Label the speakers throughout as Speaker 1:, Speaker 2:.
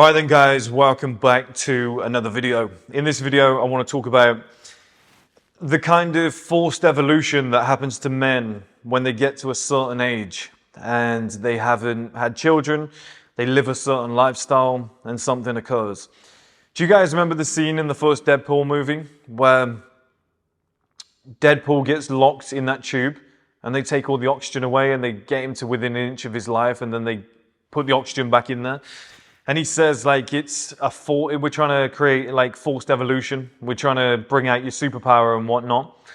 Speaker 1: Alright then guys, welcome back to another video. In this video I want to talk about the kind of forced evolution that happens to men when they get to a certain age and they haven't had children, they live a certain lifestyle and something occurs. Do you guys remember the scene in the first Deadpool movie where Deadpool gets locked in that tube and they take all the oxygen away and they get him to within an inch of his life and then they put the oxygen back in there? And he says, like, we're trying to create, like, forced evolution. We're trying to bring out your superpower and whatnot.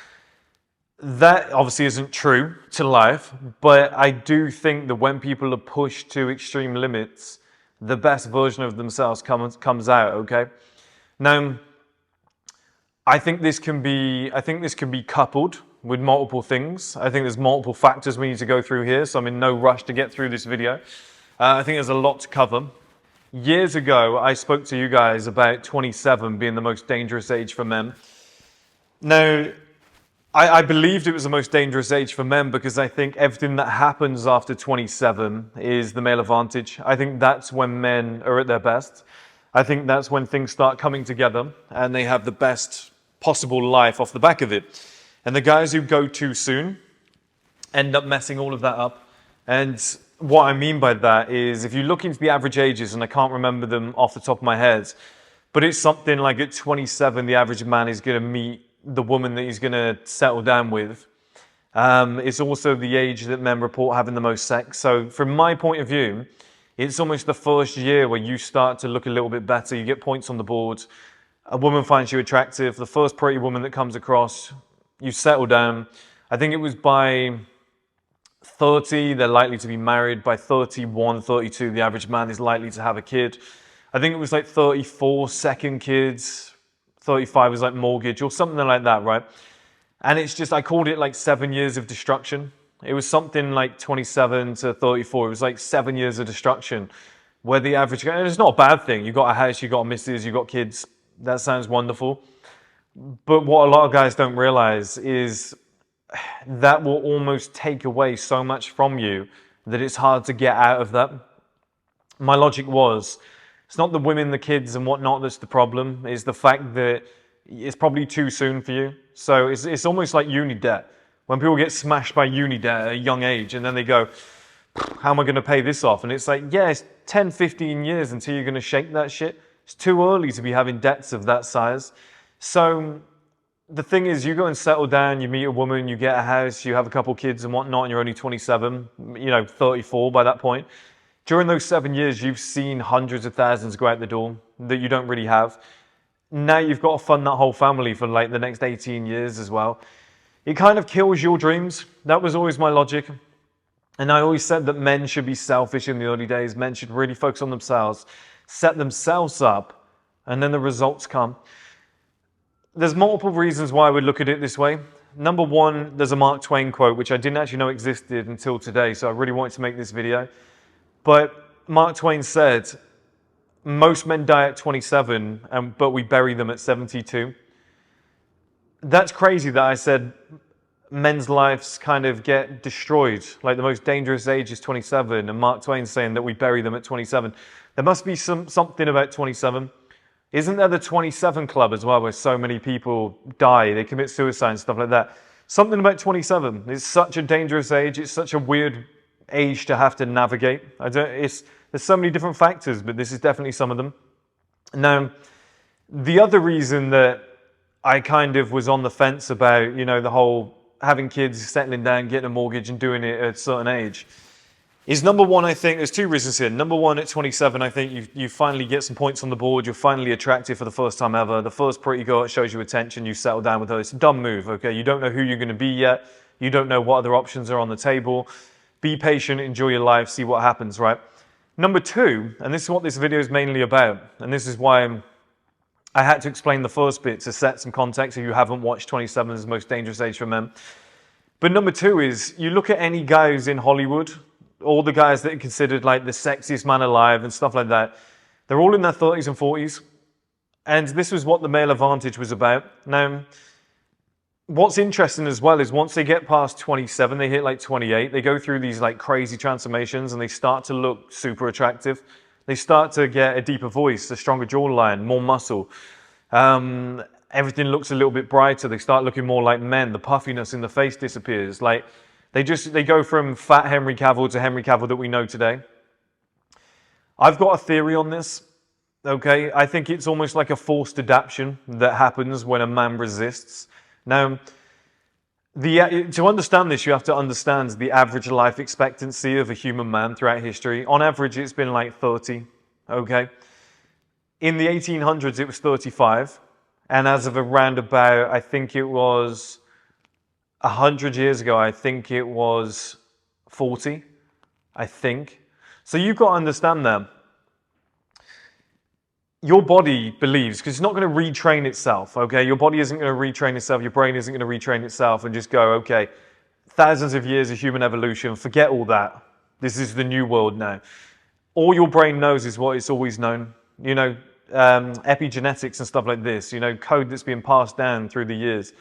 Speaker 1: That obviously isn't true to life, but I do think that when people are pushed to extreme limits, the best version of themselves comes out, okay? Now, I think this can be coupled with multiple things. I think there's multiple factors we need to go through here, so I'm in no rush to get through this video. I think there's a lot to cover. Years ago, I spoke to you guys about 27 being the most dangerous age for men. Now, I believed it was the most dangerous age for men because I think everything that happens after 27 is the male advantage. I think that's when men are at their best. I think that's when things start coming together and they have the best possible life off the back of it. And the guys who go too soon end up messing all of that up. And what I mean by that is if you look into the average ages, and I can't remember them off the top of my head, but it's something like at 27, the average man is going to meet the woman that he's going to settle down with. It's also the age that men report having the most sex. So from my point of view, it's almost the first year where you start to look a little bit better. You get points on the board. A woman finds you attractive. The first pretty woman that comes across, you settle down. I think it was by 30, they're likely to be married. By 31, 32, the average man is likely to have a kid. I think it was like 34, second kids. 35 was like mortgage or something like that, right? And it's just, I called it like 7 years of destruction. It was something like 27 to 34. It was like 7 years of destruction where the average, and it's not a bad thing. You got a house, you got a missus, you got kids. That sounds wonderful. But what a lot of guys don't realize is that will almost take away so much from you that it's hard to get out of that. My logic was, it's not the women, the kids and whatnot that's the problem. It's the fact that it's probably too soon for you. So it's almost like uni debt. When people get smashed by uni debt at a young age and then they go, how am I going to pay this off? And it's like, yeah, it's 10, 15 years until you're going to shake that shit. It's too early to be having debts of that size. So the thing is, you go and settle down, you meet a woman, you get a house, you have a couple kids and whatnot, and you're only 27, 34 by that point. During those 7 years, you've seen hundreds of thousands go out the door that you don't really have. Now you've got to fund that whole family for like the next 18 years as well. It kind of kills your dreams. That was always my logic. And I always said that men should be selfish in the early days. Men should really focus on themselves, set themselves up, and then the results come. There's multiple reasons why I would look at it this way. Number one, there's a Mark Twain quote, which I didn't actually know existed until today, so I really wanted to make this video. But Mark Twain said, most men die at 27, but we bury them at 72. That's crazy that I said men's lives kind of get destroyed. Like the most dangerous age is 27, and Mark Twain's saying that we bury them at 27. There must be something about 27. Isn't there the 27 Club as well, where so many people die, they commit suicide and stuff like that? Something about 27. It's such a dangerous age. It's such a weird age to have to navigate. There's so many different factors, but this is definitely some of them. Now, the other reason that I kind of was on the fence about, the whole having kids, settling down, getting a mortgage and doing it at a certain age is number one, I think, there's two reasons here. Number one, at 27, I think you finally get some points on the board. You're finally attractive for the first time ever. The first pretty girl that shows you attention, you settle down with her. It's a dumb move, okay? You don't know who you're going to be yet. You don't know what other options are on the table. Be patient, enjoy your life, see what happens, right? Number two, and this is what this video is mainly about, and this is why I had to explain the first bit to set some context if you haven't watched 27 as the most dangerous age for men. But number two is, you look at any guy who's in Hollywood, all the guys that are considered like the sexiest man alive and stuff like that, they're all in their 30s and 40s. And this was what the male advantage was about. Now, what's interesting as well is once they get past 27, they hit like 28, they go through these like crazy transformations and they start to look super attractive. They start to get a deeper voice, a stronger jawline, more muscle. Everything looks a little bit brighter. They start looking more like men. The puffiness in the face disappears. Like they go from fat Henry Cavill to Henry Cavill that we know today. I've got a theory on this. Okay, I think it's almost like a forced adaptation that happens when a man resists. Now, to understand this, you have to understand the average life expectancy of a human man throughout history. On average, it's been like 30, okay? In the 1800s, it was 35. And as of around about, I think it was 100 years ago, I think it was 40, I think. So you've got to understand that. Your body believes, because it's not going to retrain itself, okay? Your body isn't going to retrain itself, your brain isn't going to retrain itself and just go, okay, thousands of years of human evolution, forget all that. This is the new world now. All your brain knows is what it's always known. You know, epigenetics and stuff like this, you know, code that's been passed down through the years.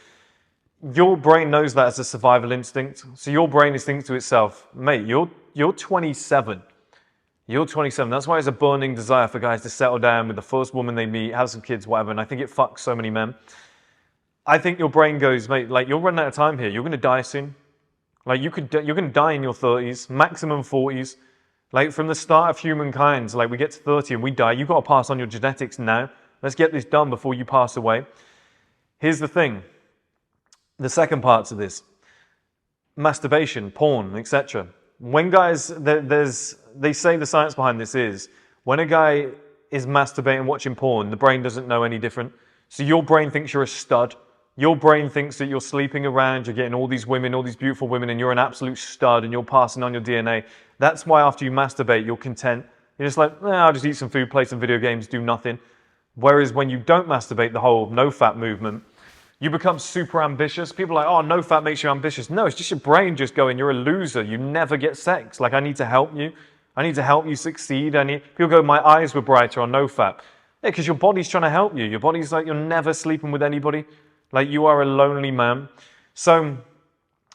Speaker 1: Your brain knows that as a survival instinct. So your brain is thinking to itself, mate, you're 27. You're 27. That's why it's a burning desire for guys to settle down with the first woman they meet, have some kids, whatever. And I think it fucks so many men. I think your brain goes, mate, like you're running out of time here. You're going to die soon. Like you're going to die in your 30s, maximum 40s. Like from the start of humankind, like we get to 30 and we die. You've got to pass on your genetics now. Let's get this done before you pass away. Here's the thing. The second part to this. Masturbation, porn, etc. When guys, they say the science behind this is, when a guy is masturbating, watching porn, the brain doesn't know any different. So your brain thinks you're a stud. Your brain thinks that you're sleeping around, you're getting all these women, all these beautiful women, and you're an absolute stud, and you're passing on your DNA. That's why after you masturbate, you're content. You're just like, I'll just eat some food, play some video games, do nothing. Whereas when you don't masturbate, the whole no-fat movement, you become super ambitious. People are like, oh, no fat makes you ambitious. No, it's just your brain just going, you're a loser. You never get sex. Like, I need to help you. I need to help you succeed. People go, my eyes were brighter on no fat. Yeah, because your body's trying to help you. Your body's like, you're never sleeping with anybody. Like, you are a lonely man. So,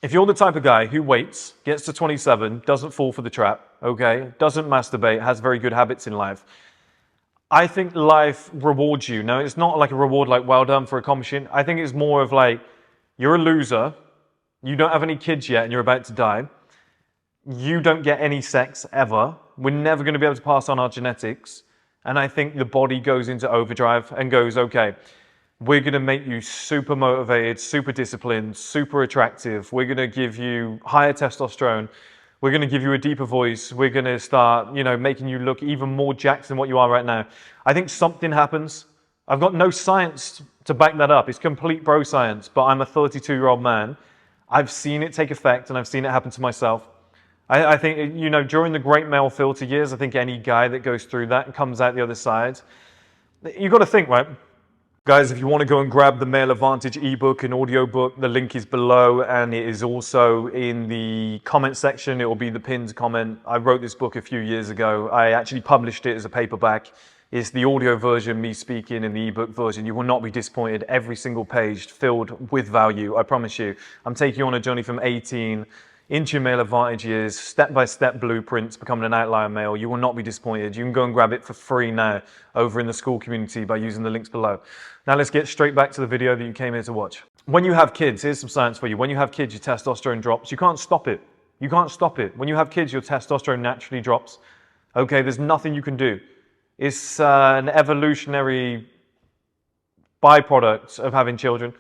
Speaker 1: if you're the type of guy who waits, gets to 27, doesn't fall for the trap, okay, doesn't masturbate, has very good habits in life, I think life rewards you. Now, it's not like a reward like, well done for accomplishing. I think it's more of like, you're a loser, you don't have any kids yet and you're about to die, you don't get any sex ever, we're never going to be able to pass on our genetics, and I think the body goes into overdrive and goes, okay, we're going to make you super motivated, super disciplined, super attractive, we're going to give you higher testosterone, we're going to give you a deeper voice. We're going to start, making you look even more jacked than what you are right now. I think something happens. I've got no science to back that up. It's complete bro science, but I'm a 32-year-old man. I've seen it take effect and I've seen it happen to myself. I think, during the great male filter years, I think any guy that goes through that and comes out the other side, you've got to think, right? Guys, if you want to go and grab the Male Advantage ebook and audiobook, the link is below and it is also in the comment section. It will be the pinned comment. I wrote this book a few years ago. I actually published it as a paperback. It's the audio version, me speaking, and the ebook version. You will not be disappointed. Every single page filled with value, I promise you. I'm taking you on a journey from 18 into your male advantage years, step-by-step blueprints, becoming an outlier male. You will not be disappointed. You can go and grab it for free now over in the school community by using the links below. Now let's get straight back to the video that you came here to watch. When you have kids, here's some science for you. When you have kids, your testosterone drops. You can't stop it. You can't stop it. When you have kids, your testosterone naturally drops. Okay, there's nothing you can do. It's an evolutionary byproduct of having children,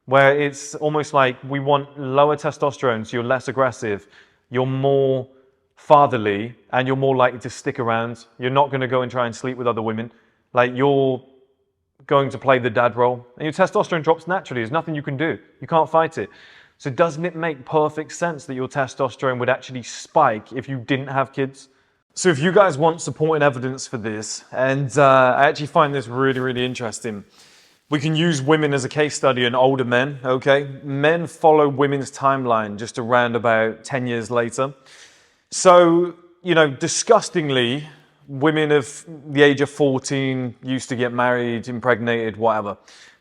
Speaker 1: where it's almost like we want lower testosterone, so you're less aggressive, you're more fatherly, and you're more likely to stick around. You're not going to go and try and sleep with other women. Like, you're going to play the dad role, and your testosterone drops naturally. There's nothing you can do. You can't fight it. So doesn't it make perfect sense that your testosterone would actually spike if you didn't have kids? So if you guys want supporting evidence for this, and I actually find this really, really interesting, we can use women as a case study and older men, okay? Men follow women's timeline just around about 10 years later. So, disgustingly, women of the age of 14 used to get married, impregnated, whatever.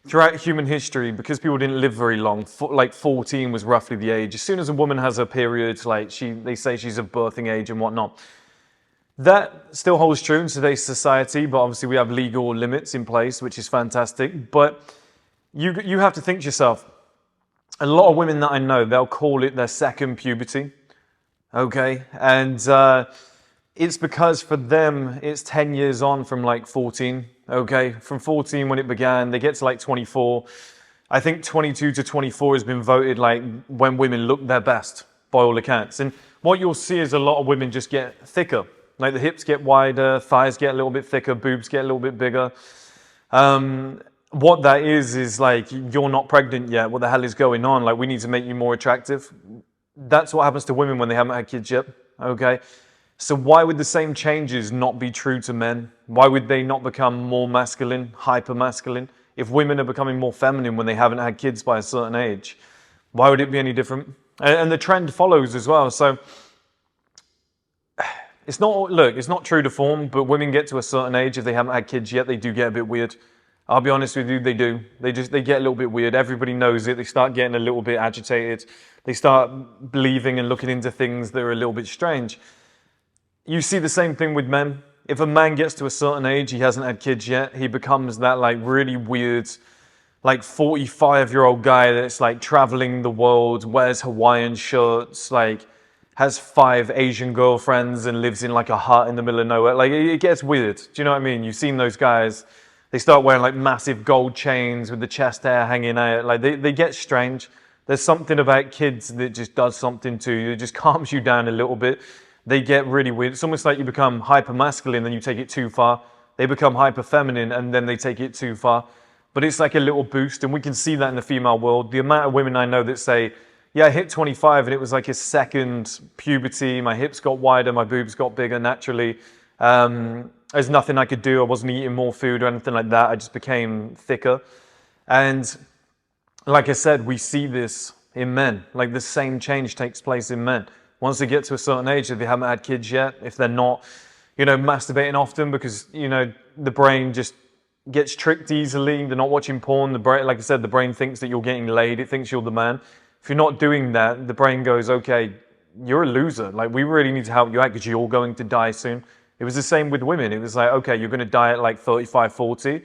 Speaker 1: Throughout human history, because people didn't live very long, like 14 was roughly the age. As soon as a woman has her period, they say she's of birthing age and whatnot. That still holds true in today's society, but obviously we have legal limits in place, which is fantastic. But you have to think to yourself, a lot of women that I know, they'll call it their second puberty, okay? And it's because for them, it's 10 years on from like 14, okay? From 14 when it began, they get to like 24. I think 22 to 24 has been voted like when women look their best by all accounts. And what you'll see is a lot of women just get thicker. Like the hips get wider, thighs get a little bit thicker, boobs get a little bit bigger. What that is like, you're not pregnant yet. What the hell is going on? Like, we need to make you more attractive. That's what happens to women when they haven't had kids yet, okay? So why would the same changes not be true to men? Why would they not become more masculine, hyper masculine? If women are becoming more feminine when they haven't had kids by a certain age, why would it be any different? And the trend follows as well. So it's not true to form, but women get to a certain age, if they haven't had kids yet, they do get a bit weird. I'll be honest with you, they do. They get a little bit weird. Everybody knows it. They start getting a little bit agitated. They start believing and looking into things that are a little bit strange. You see the same thing with men. If a man gets to a certain age, he hasn't had kids yet, he becomes that like really weird, like 45-year-old guy that's like traveling the world, wears Hawaiian shirts, like has 5 Asian girlfriends and lives in like a hut in the middle of nowhere. Like, it gets weird. Do you know what I mean? You've seen those guys. They start wearing like massive gold chains with the chest hair hanging out. Like, they get strange. There's something about kids that just does something to you. It just calms you down a little bit. They get really weird. It's almost like you become hyper masculine, then you take it too far. They become hyper feminine, and then they take it too far. But it's like a little boost, and we can see that in the female world. The amount of women I know that say, yeah, I hit 25 and it was like a second puberty. My hips got wider, my boobs got bigger naturally. There's nothing I could do. I wasn't eating more food or anything like that. I just became thicker. And like I said, we see this in men. Like, the same change takes place in men. Once they get to a certain age, if they haven't had kids yet, if they're not, masturbating often because, the brain just gets tricked easily. They're not watching porn. The brain, like I said, the brain thinks that you're getting laid. It thinks you're the man. If you're not doing that, the brain goes, okay, you're a loser. Like, we really need to help you out because you're going to die soon. It was the same with women. It was like, okay, you're going to die at like 35, 40.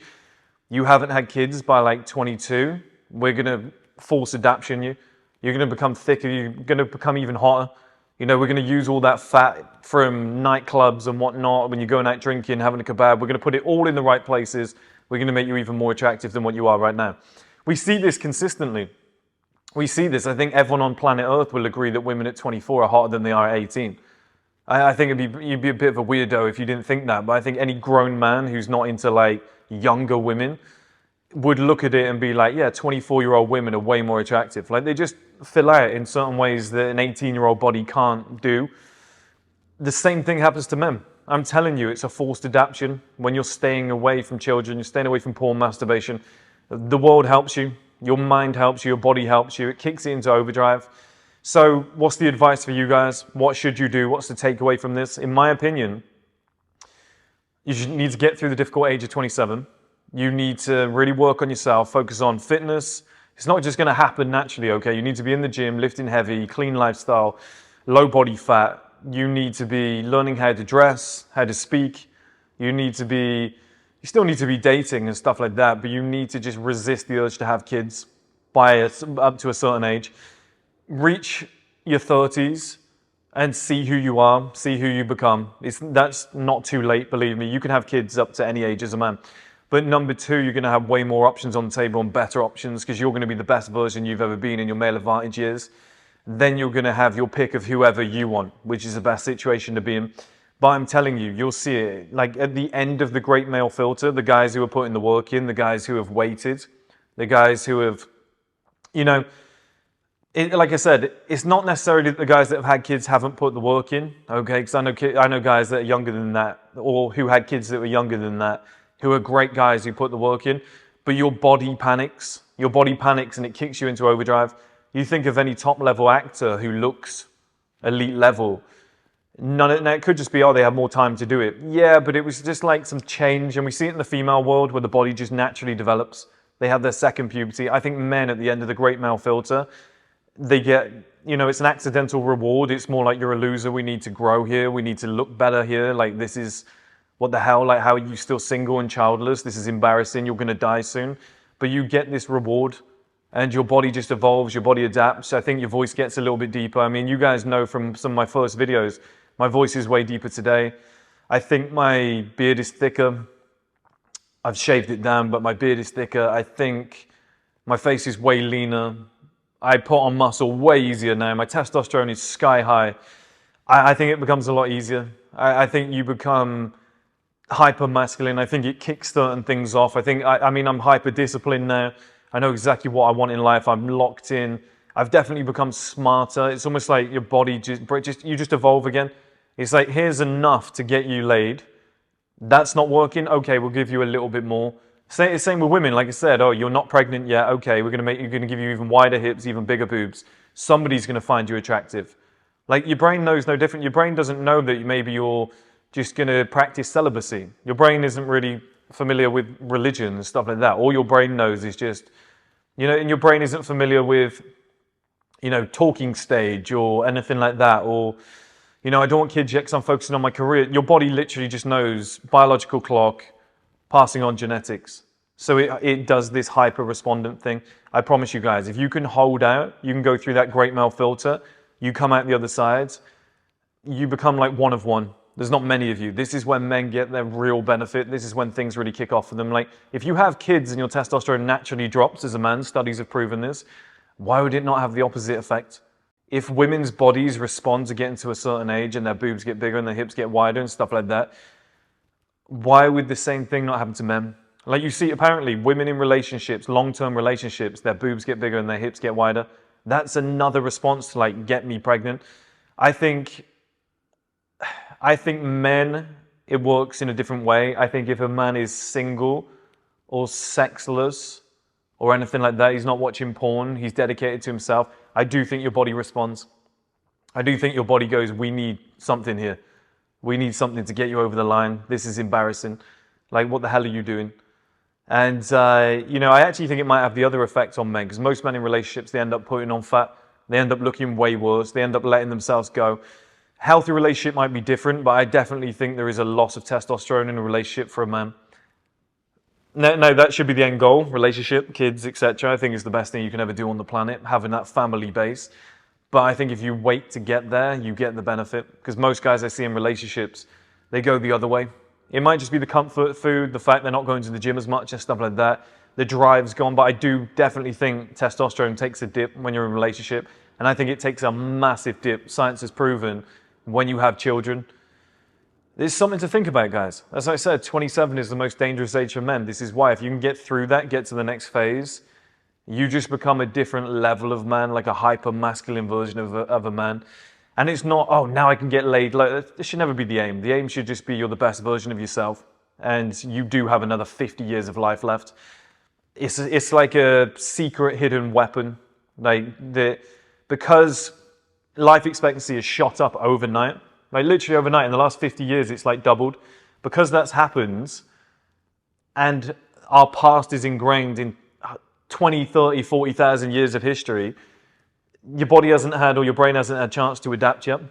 Speaker 1: You haven't had kids by like 22. We're going to force adaptation you. You're going to become thicker. You're going to become even hotter. We're going to use all that fat from nightclubs and whatnot when you're going out drinking, having a kebab. We're going to put it all in the right places. We're going to make you even more attractive than what you are right now. We see this consistently. We see this. I think everyone on planet Earth will agree that women at 24 are hotter than they are at 18. I think you'd be a bit of a weirdo if you didn't think that. But I think any grown man who's not into like younger women would look at it and be like, yeah, 24-year-old women are way more attractive. Like, they just fill out in certain ways that an 18-year-old body can't do. The same thing happens to men. I'm telling you, it's a forced adaptation. When you're staying away from children, you're staying away from porn, masturbation, the world helps you. Your mind helps you, your body helps you. It kicks it into overdrive. So what's the advice for you guys? What should you do? What's the takeaway from this? In my opinion, you need to get through the difficult age of 27. You need to really work on yourself, focus on fitness. It's not just going to happen naturally, okay? You need to be in the gym, lifting heavy, clean lifestyle, low body fat. You need to be learning how to dress, how to speak. You still need to be dating and stuff like that, but you need to just resist the urge to have kids up to a certain age. Reach your 30s and see who you are, see who you become. That's not too late, believe me. You can have kids up to any age as a man. But number 2, you're going to have way more options on the table and better options because you're going to be the best version you've ever been in your male advantage years. Then you're going to have your pick of whoever you want, which is the best situation to be in. But I'm telling you, you'll see it. Like, at the end of the great male filter, the guys who are putting the work in, the guys who have waited, the guys who have, like I said, it's not necessarily that the guys that have had kids haven't put the work in, okay? Because I know guys that are younger than that, or who had kids that were younger than that, who are great guys who put the work in, but your body panics and it kicks you into overdrive. You think of any top-level actor who looks elite level, now it could just be, they have more time to do it. Yeah, but it was just like some change, and we see it in the female world where the body just naturally develops. They have their second puberty. I think men at the end of the great male filter, they get, it's an accidental reward. It's more like you're a loser. We need to grow here. We need to look better here. Like, this is, what the hell? Like, how are you still single and childless? This is embarrassing. You're going to die soon. But you get this reward and your body just evolves. Your body adapts. I think your voice gets a little bit deeper. I mean, you guys know from some of my first videos, my voice is way deeper today. I think my beard is thicker. I've shaved it down, but my beard is thicker. I think my face is way leaner. I put on muscle way easier now. My testosterone is sky high. I think it becomes a lot easier. I think you become hyper masculine. I think it kicks certain things off. I mean, I'm hyper disciplined now. I know exactly what I want in life. I'm locked in. I've definitely become smarter. It's almost like your body you just evolve again. It's like, here's enough to get you laid. That's not working. Okay, we'll give you a little bit more. Same with women. Like I said, oh, you're not pregnant yet. Okay, we're going to give you even wider hips, even bigger boobs. Somebody's going to find you attractive. Like, your brain knows no different. Your brain doesn't know that maybe you're just going to practice celibacy. Your brain isn't really familiar with religion and stuff like that. All your brain knows is just, and your brain isn't familiar with, talking stage or anything like that. Or, I don't want kids yet because I'm focusing on my career. Your body literally just knows biological clock, passing on genetics. So it does this hyper-respondent thing. I promise you guys, if you can hold out, you can go through that great male filter, you come out the other side, you become like one of one. There's not many of you. This is when men get their real benefit. This is when things really kick off for them. Like, if you have kids and your testosterone naturally drops as a man, studies have proven this, why would it not have the opposite effect? If women's bodies respond to getting to a certain age and their boobs get bigger and their hips get wider and stuff like that, why would the same thing not happen to men? Like, you see, apparently, women in relationships, long-term relationships, their boobs get bigger and their hips get wider. That's another response to, like, get me pregnant. I think men, it works in a different way. I think if a man is single or sexless or anything like that, he's not watching porn, he's dedicated to himself, I do think your body responds. I do think your body goes, we need something here. We need something to get you over the line. This is embarrassing. Like, what the hell are you doing? And, I actually think it might have the other effect on men, because most men in relationships, they end up putting on fat. They end up looking way worse. They end up letting themselves go. Healthy relationship might be different, but I definitely think there is a loss of testosterone in a relationship for a man. No, that should be the end goal. Relationship, kids, etc. I think is the best thing you can ever do on the planet, having that family base. But I think if you wait to get there, you get the benefit. Because most guys I see in relationships, they go the other way. It might just be the comfort food, the fact they're not going to the gym as much and stuff like that. The drive's gone. But I do definitely think testosterone takes a dip when you're in a relationship. And I think it takes a massive dip. Science has proven when you have children. There's something to think about, guys. As I said, 27 is the most dangerous age for men. This is why if you can get through that, get to the next phase, you just become a different level of man, like a hyper-masculine version of a man. And it's not, oh, now I can get laid. Like, this should never be the aim. The aim should just be you're the best version of yourself. And you do have another 50 years of life left. It's like a secret hidden weapon. Because life expectancy is shot up overnight. Like, literally overnight. In the last 50 years, it's like doubled. Because that's happened, and our past is ingrained in 20, 30, 40,000 years of history, your body hasn't had, or your brain hasn't had a chance to adapt yet.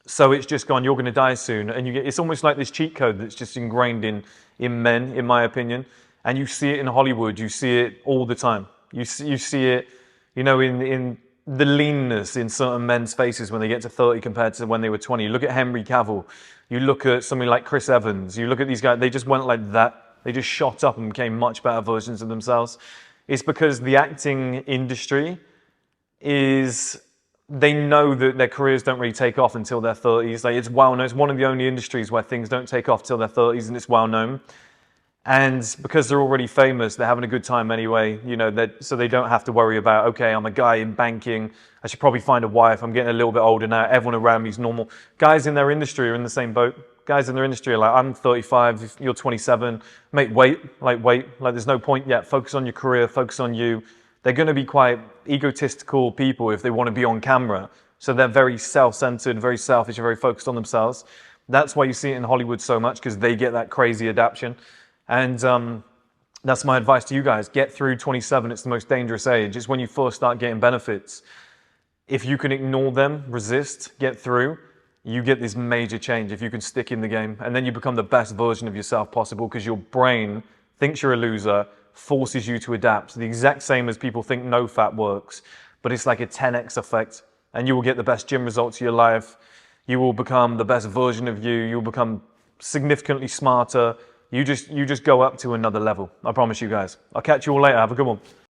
Speaker 1: So it's just gone, you're going to die soon. And it's almost like this cheat code that's just ingrained in men, in my opinion. And you see it in Hollywood, you see it all the time. You see it, in the leanness in certain men's faces when they get to 30 compared to when they were 20. You look at Henry Cavill, you look at somebody like Chris Evans, you look at these guys, they just went like that. They just shot up and became much better versions of themselves. It's because the acting industry they know that their careers don't really take off until their 30s. Like, it's well known. It's one of the only industries where things don't take off till their 30s, and it's well known. And because they're already famous, they're having a good time anyway, so they don't have to worry about, okay, I'm a guy in banking, I should probably find a wife, I'm getting a little bit older now, everyone around me is normal. Guys in their industry are in the same boat. Guys in their industry are like, I'm 35, you're 27, mate, wait, there's no point yet, focus on your career, focus on you. They're going to be quite egotistical people if they want to be on camera. So they're very self-centered, very selfish, very focused on themselves. That's why you see it in Hollywood so much, because they get that crazy adaptation. And that's my advice to you guys. Get through 27. It's the most dangerous age. It's when you first start getting benefits. if you can ignore them, resist, get through, you get this major change if you can stick in the game. And then you become the best version of yourself possible because your brain thinks you're a loser, forces you to adapt. The exact same as people think no fat works, but it's like a 10x effect. And you will get the best gym results of your life. You will become the best version of you. You'll become significantly smarter. You just go up to another level. I promise you guys. I'll catch you all later. Have a good one.